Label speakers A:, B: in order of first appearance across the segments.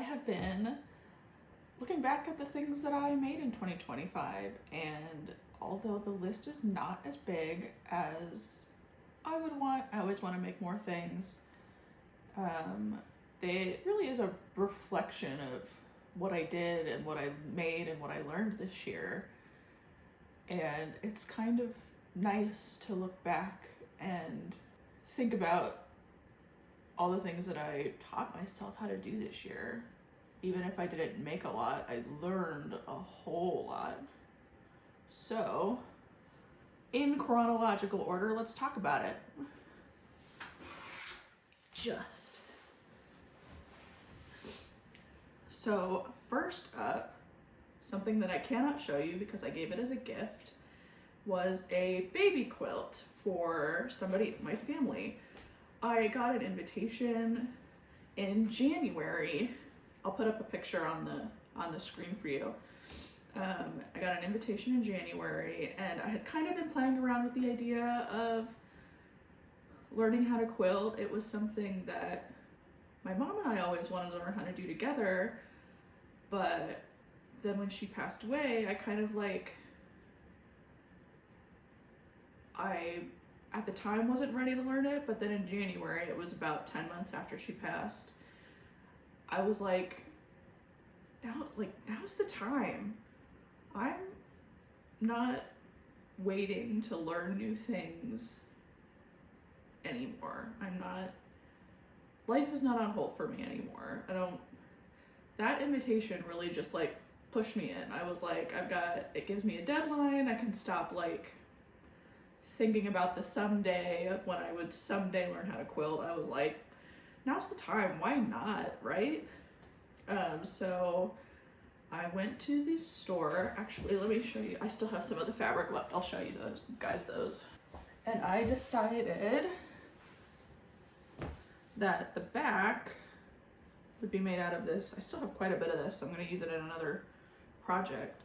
A: have been looking back at the things that I made in 2025, and although the list is not as big as I would want, I always want to make more things. It really is a reflection of what I did and what I made and what I learned this year. And it's kind of nice to look back and think about all the things that I taught myself how to do this year. Even if I didn't make a lot, I learned a whole lot. So, in chronological order, let's talk about it. So, first up, something that I cannot show you because I gave it as a gift, was a baby quilt for somebody in my family. I got an invitation in January. I'll put up a picture on the screen for you. I got an invitation in January, and I had kind of been playing around with the idea of learning how to quilt. It was something that my mom and I always wanted to learn how to do together, but then when she passed away, I kind of I at the time wasn't ready to learn it, but then in January, it was about 10 months after she passed, I was like, now's the time. I'm not waiting to learn new things anymore. Life is not on hold for me anymore. That invitation really just pushed me in. I was like, it gives me a deadline. I can stop thinking about the someday of when I would someday learn how to quilt. I was like, now's the time, why not, right? So I went to the store. Actually, let me show you. I still have some of the fabric left. I'll show you those. And I decided that the back would be made out of this. I still have quite a bit of this. I'm gonna use it in another project.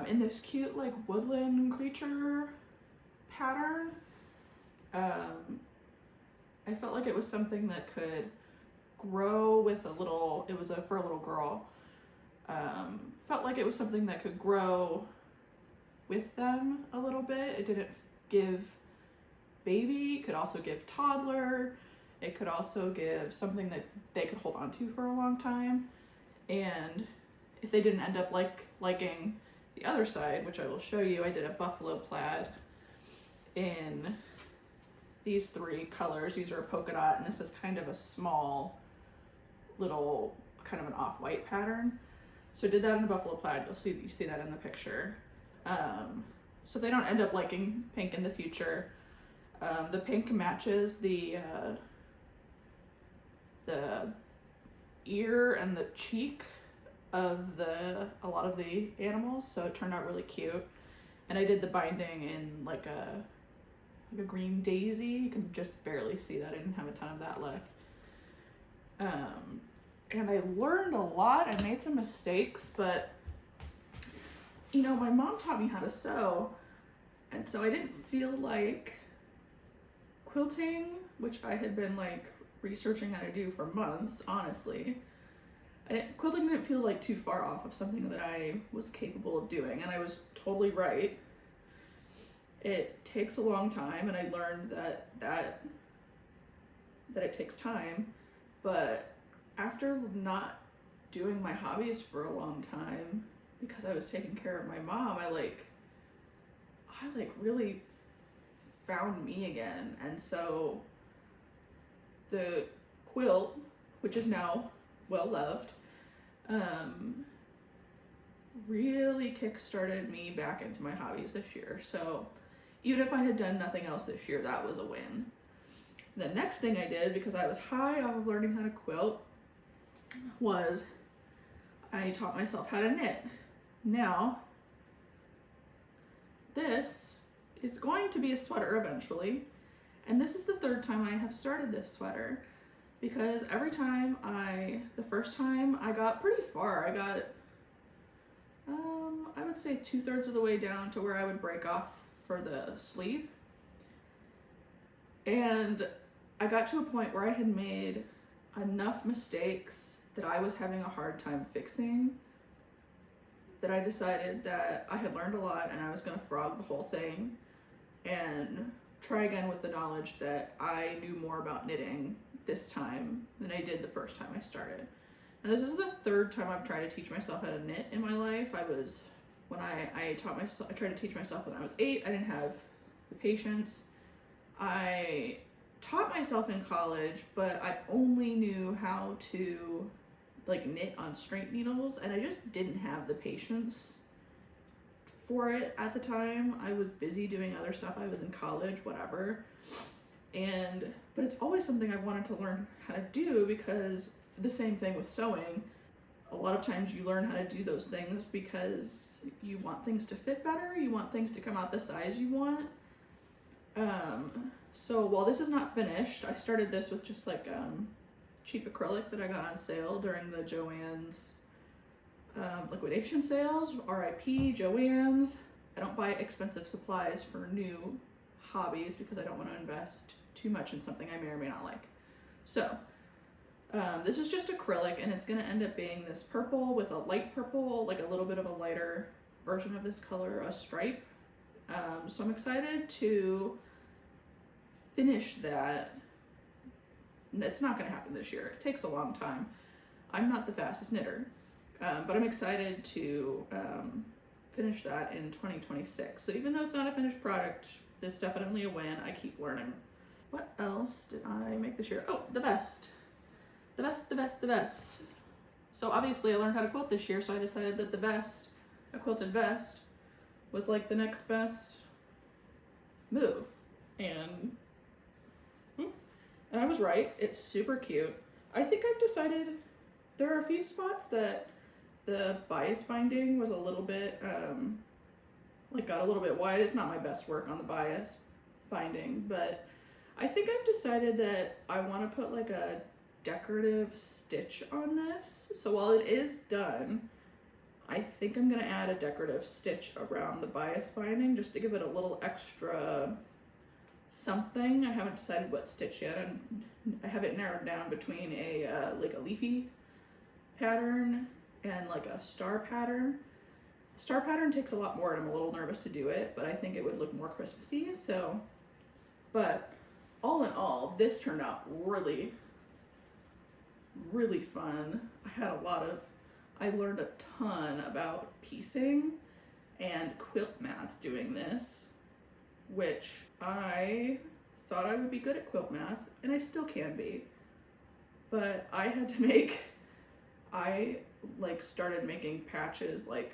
A: In this cute woodland creature pattern. I felt like it was something that could grow with it was for a little girl. Felt like it was something that could grow with them a little bit. It didn't give baby, it could also give toddler. It could also give something that they could hold on to for a long time. And if they didn't end up liking the other side, which I will show you, I did a buffalo plaid in these 3 colors. These are a polka dot, and this is kind of a small little kind of an off-white pattern. So I did that in a buffalo plaid. You see that in the picture. So they don't end up liking pink in the future. The pink matches the ear and the cheek of a lot of the animals, so it turned out really cute. And I did the binding in a green daisy. You can just barely see that. I didn't have a ton of that left. And I learned a lot. I made some mistakes, but my mom taught me how to sew, and so I didn't feel like quilting, which I had been researching how to do for months, honestly. Quilting didn't feel too far off of something that I was capable of doing, and I was totally right. It takes a long time, and I learned that it takes time. But after not doing my hobbies for a long time because I was taking care of my mom, I really found me again. And so the quilt, which is now well loved, really kickstarted me back into my hobbies this year. So even if I had done nothing else this year, that was a win. The next thing I did, because I was high off of learning how to quilt, was I taught myself how to knit. Now, this is going to be a sweater eventually, and this is the 3rd time I have started this sweater, because the first time I got pretty far. I got, I would say 2/3 of the way down to where I would break off for the sleeve. And I got to a point where I had made enough mistakes that I was having a hard time fixing, that I decided that I had learned a lot and I was going to frog the whole thing and try again with the knowledge that I knew more about knitting this time than I did the first time I started. And this is the third time I've tried to teach myself how to knit in my life. I tried to teach myself when I was 8. I didn't have the patience. I taught myself in college, but I only knew how to like knit on straight needles, and I just didn't have the patience for it at the time. I was busy doing other stuff. I was in college, whatever. But it's always something I've wanted to learn how to do, because the same thing with sewing. A lot of times you learn how to do those things because you want things to fit better, you want things to come out the size you want. So while this is not finished, I started this with just like cheap acrylic that I got on sale during the Joann's liquidation sales. RIP Joann's. I don't buy expensive supplies for new hobbies because I don't want to invest too much in something I may or may not like. So this is just acrylic, and it's going to end up being this purple with a light purple, like a little bit of a lighter version of this color, a stripe. So I'm excited to finish that. It's not going to happen this year. It takes a long time. I'm not the fastest knitter, but I'm excited to finish that in 2026. So even though it's not a finished product, it's definitely a win. I keep learning. What else did I make this year? Oh, the best. The best. So obviously I learned how to quilt this year, so I decided that the best, a quilted vest, was like the next best move. And I was right. It's super cute. I think I've decided there are a few spots that the bias binding was a little bit, got a little bit wide. It's not my best work on the bias binding, but I think I've decided that I want to put like a decorative stitch on this. So while it is done, I think I'm going to add a decorative stitch around the bias binding just to give it a little extra something. I haven't decided what stitch yet. I have it narrowed down between a leafy pattern and like a star pattern. The star pattern takes a lot more and I'm a little nervous to do it, but I think it would look more Christmassy. So, but all in all, this turned out really, really fun. I learned a ton about piecing and quilt math doing this, which I thought I would be good at quilt math, and I still can be. But I started making patches like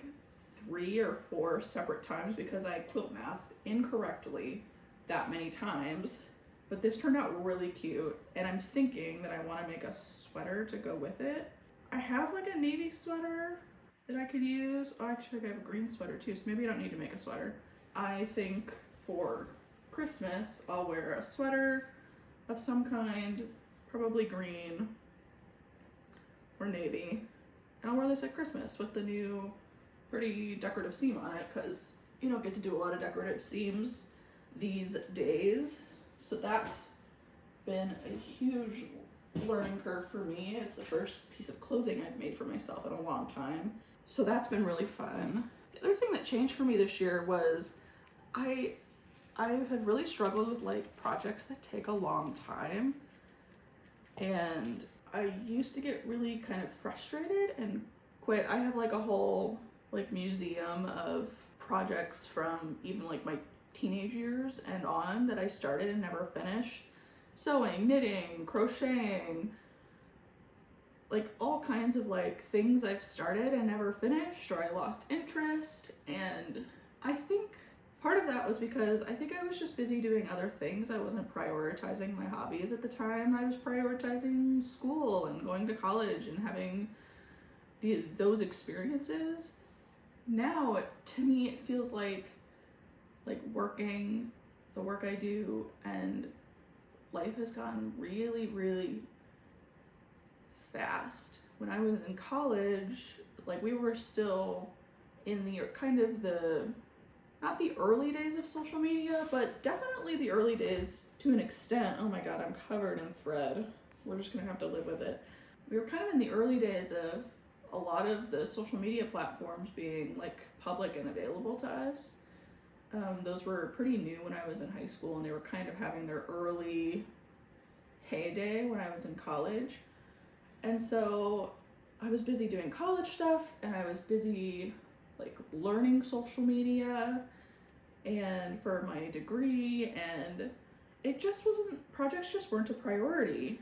A: 3 or 4 separate times because I quilt mathed incorrectly that many times. But this turned out really cute, and I'm thinking that I want to make a sweater to go with it. I have like a navy sweater that I could use. Oh, actually I have a green sweater too, so maybe I don't need to make a sweater. I think for Christmas I'll wear a sweater of some kind, probably green or navy, and I'll wear this at Christmas with the new pretty decorative seam on it, because you don't get to do a lot of decorative seams these days. So that's been a huge learning curve for me. It's the first piece of clothing I've made for myself in a long time. So that's been really fun. The other thing that changed for me this year was I have really struggled with like projects that take a long time. And I used to get really kind of frustrated and quit. I have like a whole like museum of projects from even like my teenage years and on that I started and never finished. Sewing, knitting, crocheting, like all kinds of like things I've started and never finished, or I lost interest. And I think part of that was because I think I was just busy doing other things. I wasn't prioritizing my hobbies at the time. I was prioritizing school and going to college and having those experiences. Now, to me, it feels like working, the work I do, and life has gone really, really fast. When I was in college, like we were still in the kind of not the early days of social media, but definitely the early days to an extent. Oh my God, I'm covered in thread. We're just gonna have to live with it. we were kind of in the early days of a lot of the social media platforms being like public and available to us. Those were pretty new when I was in high school, and they were kind of having their early heyday when I was in college. And so I was busy doing college stuff, and I was busy like learning social media and for my degree, and it just wasn't, projects just weren't a priority,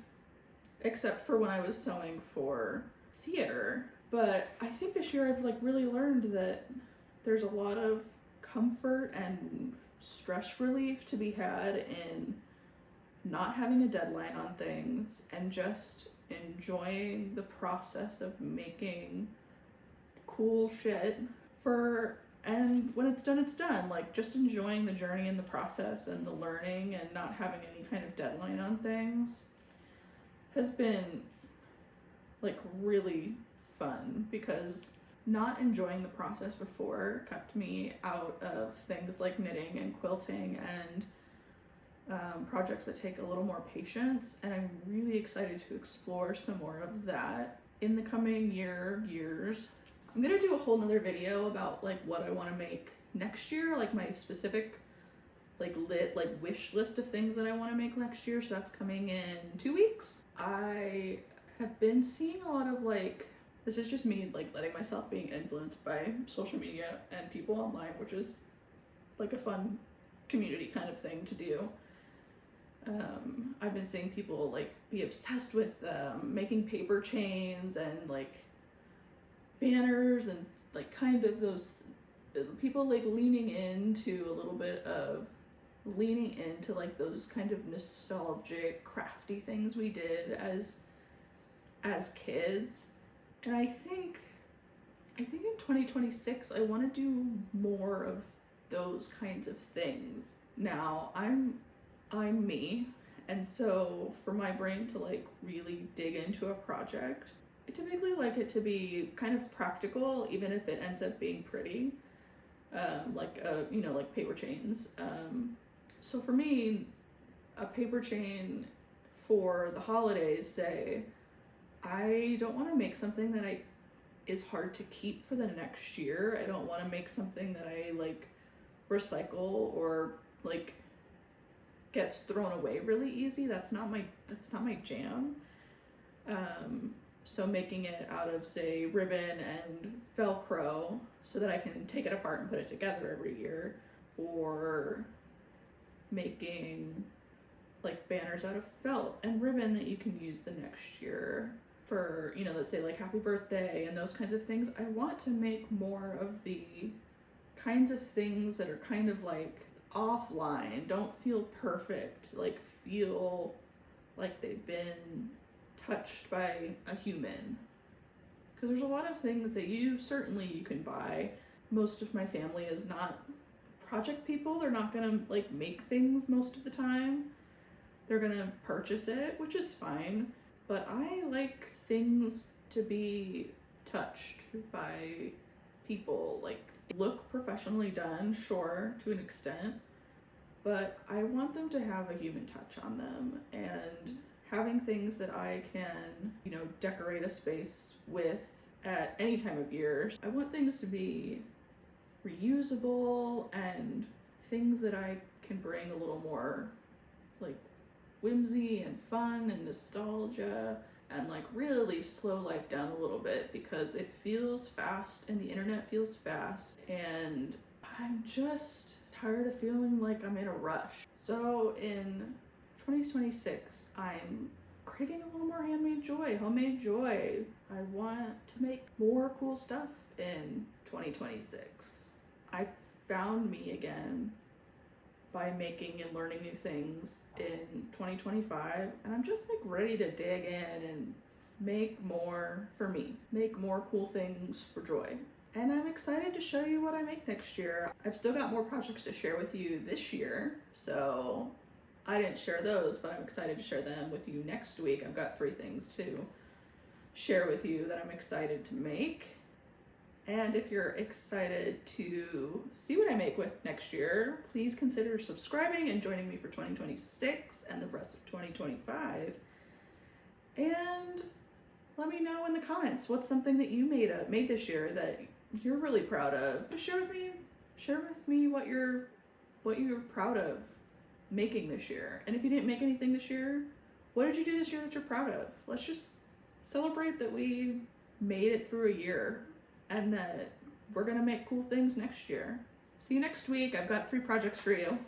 A: except for when I was sewing for theater. But I think this year I've like really learned that there's a lot of comfort and stress relief to be had in not having a deadline on things and just enjoying the process of making cool shit and when it's done, it's done. Like just enjoying the journey and the process and the learning and not having any kind of deadline on things has been like really fun, because not enjoying the process before kept me out of things like knitting and quilting and projects that take a little more patience, and I'm really excited to explore some more of that in the coming years. I'm gonna do a whole nother video about like what I want to make next year, like my specific like wish list of things that I want to make next year, so that's coming in 2 weeks. I have been seeing a lot of like, this is just me like letting myself being influenced by social media and people online, which is like a fun community kind of thing to do. I've been seeing people like be obsessed with making paper chains and like banners and like kind of those people like leaning into like those kind of nostalgic crafty things we did as kids. And I think in 2026 I want to do more of those kinds of things. Now I'm me, and so for my brain to like really dig into a project, I typically like it to be kind of practical, even if it ends up being pretty, like paper chains. So for me, a paper chain for the holidays, say, I don't want to make something that is hard to keep for the next year. I don't want to make something that I like recycle or like gets thrown away really easy. That's not my jam. So making it out of, say, ribbon and Velcro so that I can take it apart and put it together every year, or making like banners out of felt and ribbon that you can use the next year for, let's say like happy birthday and those kinds of things. I want to make more of the kinds of things that are kind of like offline, don't feel perfect, like feel like they've been touched by a human. Because there's a lot of things that you can buy. Most of my family is not project people. They're not gonna like make things most of the time. They're gonna purchase it, which is fine. But I like things to be touched by people, like look professionally done, sure, to an extent, but I want them to have a human touch on them, and having things that I can, decorate a space with at any time of year. I want things to be reusable and things that I can bring a little more like whimsy and fun and nostalgia and like really slow life down a little bit, because it feels fast and the internet feels fast, and I'm just tired of feeling like I'm in a rush. So in 2026, I'm craving a little more handmade joy, homemade joy. I want to make more cool stuff in 2026. I found me again by making and learning new things in 2025, and I'm just like ready to dig in and make more for me, make more cool things for joy. And I'm excited to show you what I make next year. I've still got more projects to share with you this year, so I didn't share those, but I'm excited to share them with you next week. I've got 3 things to share with you that I'm excited to make. And if you're excited to see what I make with next year, please consider subscribing and joining me for 2026 and the rest of 2025. And let me know in the comments what's something that you made this year that you're really proud of. Just share with me what you're proud of making this year. And if you didn't make anything this year, what did you do this year that you're proud of? Let's just celebrate that we made it through a year and that we're gonna make cool things next year. See you next week. I've got 3 projects for you.